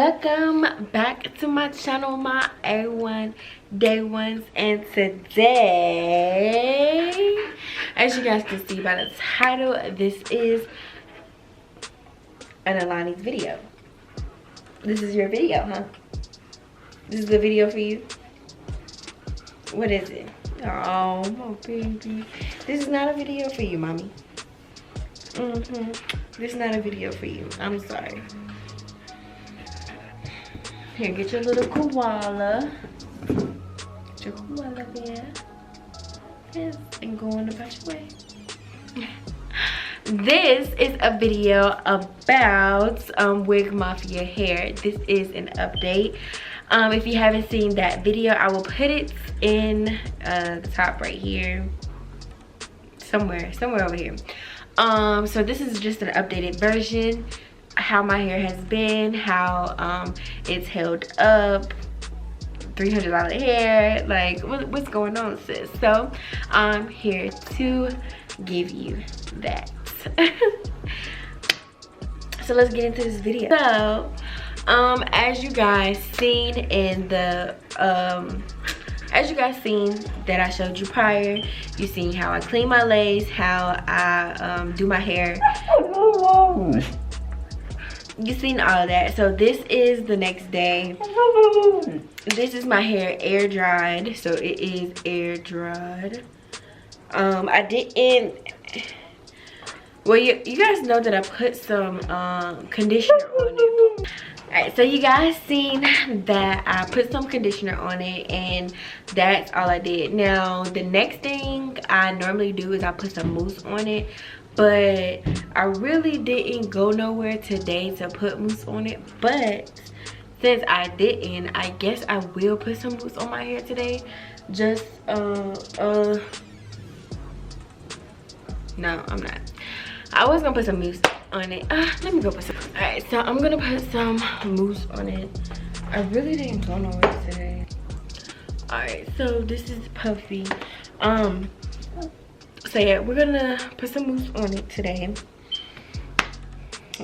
Welcome back to my channel, my A1 day ones, and today, as you guys can see by the title, this is an Alani's video. This is your video, huh? This is the video for you. What is it? Oh, my baby. This is not a video for you, mommy. This is not a video for you. I'm sorry. Here, get your little koala. Get your koala there. Yes, and go on about your way. This is a video about Wigmafia hair. This is an update. If you haven't seen that video, I will put it in the top right here. Somewhere over here. So this is just an updated version. How my hair has been, how it's held up, $300 hair, like what's going on, sis? So I'm here to give you that. So let's get into this video. So as you guys seen in the as you guys seen that I showed you prior, you seen how I clean my lace, how I do my hair. You seen all of that. So this is the next day. This is my hair air dried, so it is air dried. I didn't, well, you guys know that I put some conditioner on it. Alright, so you guys seen that I put some conditioner on it, and that's all I did. Now the next thing I normally do is I put some mousse on it, but I really didn't go nowhere today to put mousse on it. But since I didn't, I guess I will put some mousse on my hair today. Just no, I'm not. I was gonna put some mousse on it. Let me go put some. All right, so I'm gonna put some mousse on it. I really didn't go nowhere today. All right, so this is Puffy. So yeah, we're gonna put some mousse on it today.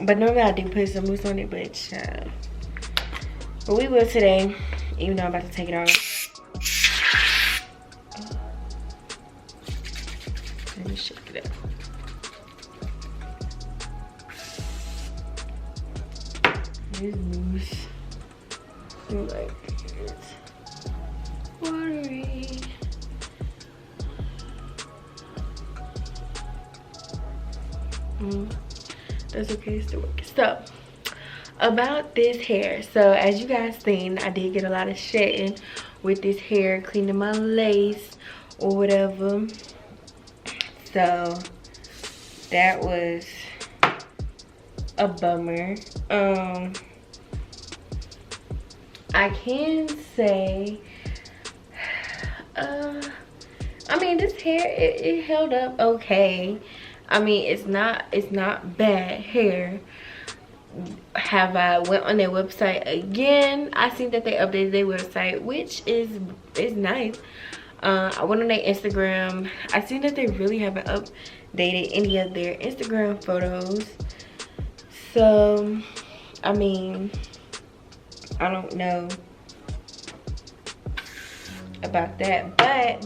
But normally I do put some mousse on it, but we will today, even though I'm about to take it off. Let me shake it up. This mousse, like it's watery. That's okay, it's still working. So about this hair, so as you guys seen, I did get a lot of shedding with this hair, cleaning my lace or whatever. So that was a bummer. I can say I mean, this hair, it held up okay. I mean, it's not bad hair. Have I went on their website again? I seen that they updated their website, which is nice. I went on their Instagram. I seen that they really haven't updated any of their Instagram photos. So I mean, I don't know about that,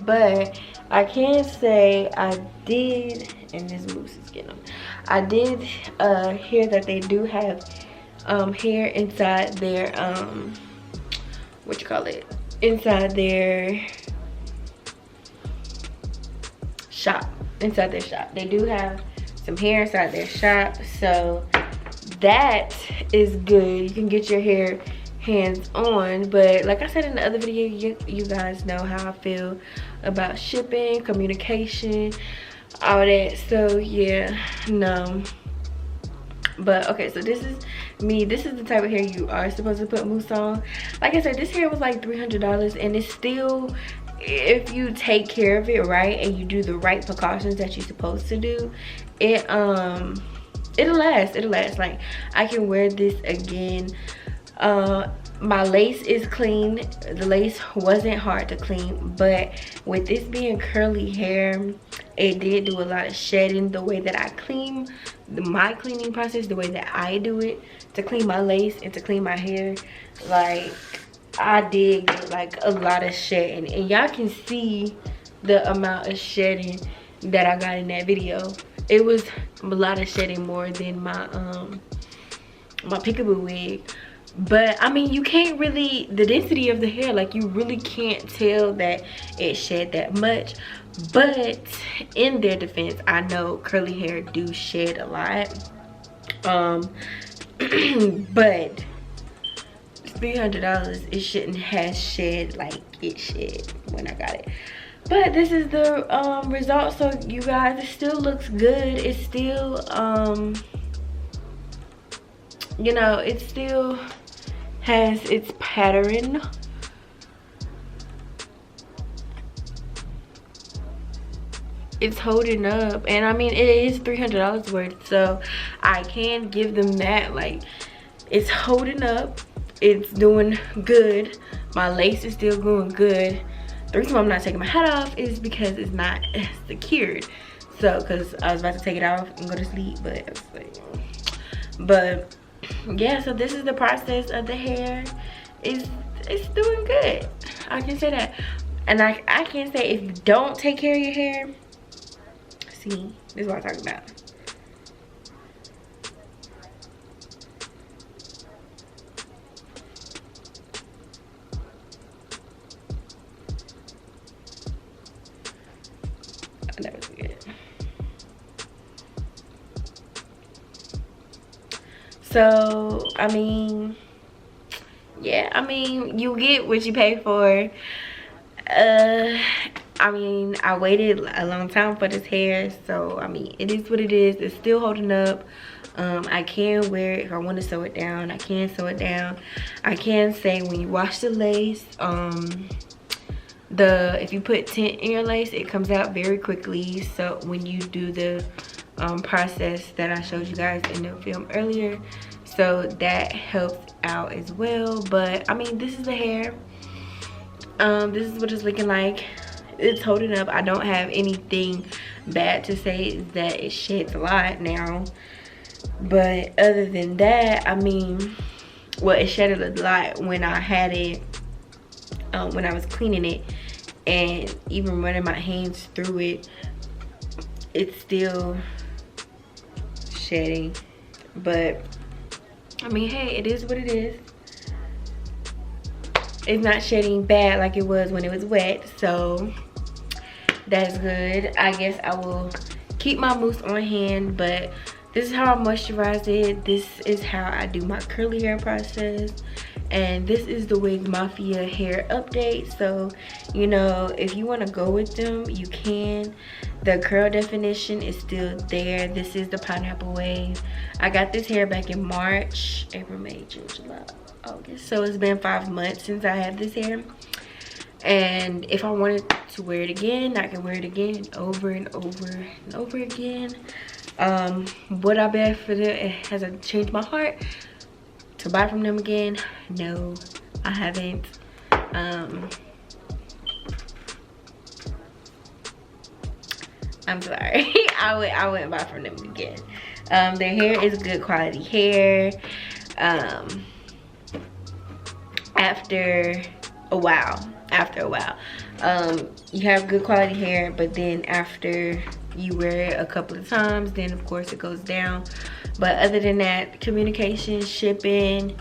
but I can say I did, and this mousse is getting them. I did hear that they do have hair inside their inside their shop. They do have some hair inside their shop, so that is good. You can get your hair hands on. But like I said in the other video, you guys know how I feel about shipping, communication, all that. So yeah, no. But okay, so this is me. This is the type of hair you are supposed to put mousse on. Like I said, this hair was like $300, and it's still, if you take care of it right and you do the right precautions that you're supposed to do, it'll last. Like, I can wear this again My lace is clean. The lace wasn't hard to clean, but with this being curly hair, it did do a lot of shedding. The way that I clean, my cleaning process, the way that I do it to clean my lace and to clean my hair, like I did get like a lot of shedding, and y'all can see the amount of shedding that I got in that video. It was a lot of shedding, more than my my peekaboo wig. But I mean, you can't really, the density of the hair, like you really can't tell that it shed that much. But in their defense, I know curly hair do shed a lot. But $300, it shouldn't have shed like it shed when I got it. But this is the result. So you guys, it still looks good. It still you know, it still has its pattern. It's holding up, and I mean, it is $300 worth, so I can give them that. Like, it's holding up, it's doing good. My lace is still going good. The reason why I'm not taking my hat off is because it's not secured. So, because I was about to take it off and go to sleep, but I was like, but yeah, so this is the process of the hair. It's doing good, I can say that. And I can say, if you don't take care of your hair, see, this is what I'm talking about. That was good. So I mean, yeah, I mean, you get what you pay for. I mean, I waited a long time for this hair, so I mean, it is what it is. It's still holding up. I can wear it if I want to sew it down. I can sew it down. I can say, when you wash the lace, if you put tint in your lace, it comes out very quickly. So when you do the process that I showed you guys in the film earlier, so that helps out as well. But I mean, this is the hair. This is what it's looking like. It's holding up. I don't have anything bad to say that it sheds a lot now, but other than that, I mean, well, it shedded a lot when I had it, when I was cleaning it, and even running my hands through it, it's still shedding. But I mean, hey, it is what it is. It's not shedding bad like it was when it was wet, so that's good. I guess I will keep my mousse on hand, but this is how I moisturize it. This is how I do my curly hair process, and this is the Wigmafia hair update. So, you know, if you want to go with them, you can. The curl definition is still there. This is the pineapple wave. I got this hair back in March, April, May, June, July, August. So it's been 5 months since I had this hair. And if I wanted to wear it again, I can wear it again over and over and over again. Would I buy for them? Has it changed my heart to buy from them again? No, I haven't. I'm sorry. I wouldn't buy from them again. Their hair is good quality hair. After a while, you have good quality hair, but then after you wear it a couple of times, then of course it goes down. But other than that, communication, shipping,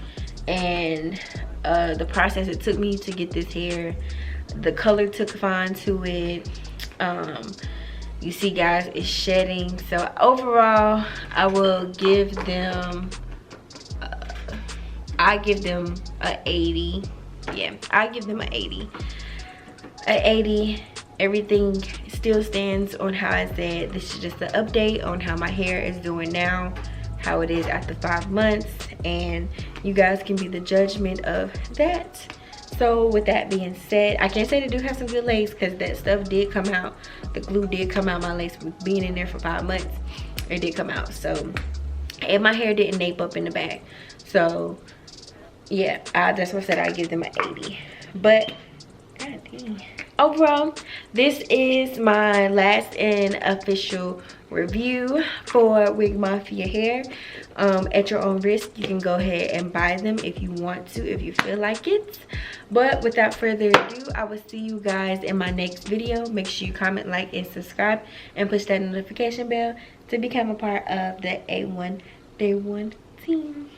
and the process it took me to get this hair, the color took fine to it. You see, guys, it's shedding. So overall, I will give them I give them a 80. Yeah, I give them an 80. An 80. Everything still stands on how I said. This is just an update on how my hair is doing now, how it is after 5 months, and you guys can be the judgment of that. So with that being said, I can't say they do have some good lace, because that stuff did come out. The glue did come out. My lace was being in there for 5 months. It did come out. So, and my hair didn't nape up in the back. So yeah, that's what I said. I give them an 80. But god dang. Overall, this is my last and official review for Wigmafia hair. At your own risk, you can go ahead and buy them if you want to, if you feel like it. But without further ado, I will see you guys in my next video. Make sure you comment, like, and subscribe, and push that notification bell to become a part of the A1 Day 1 team.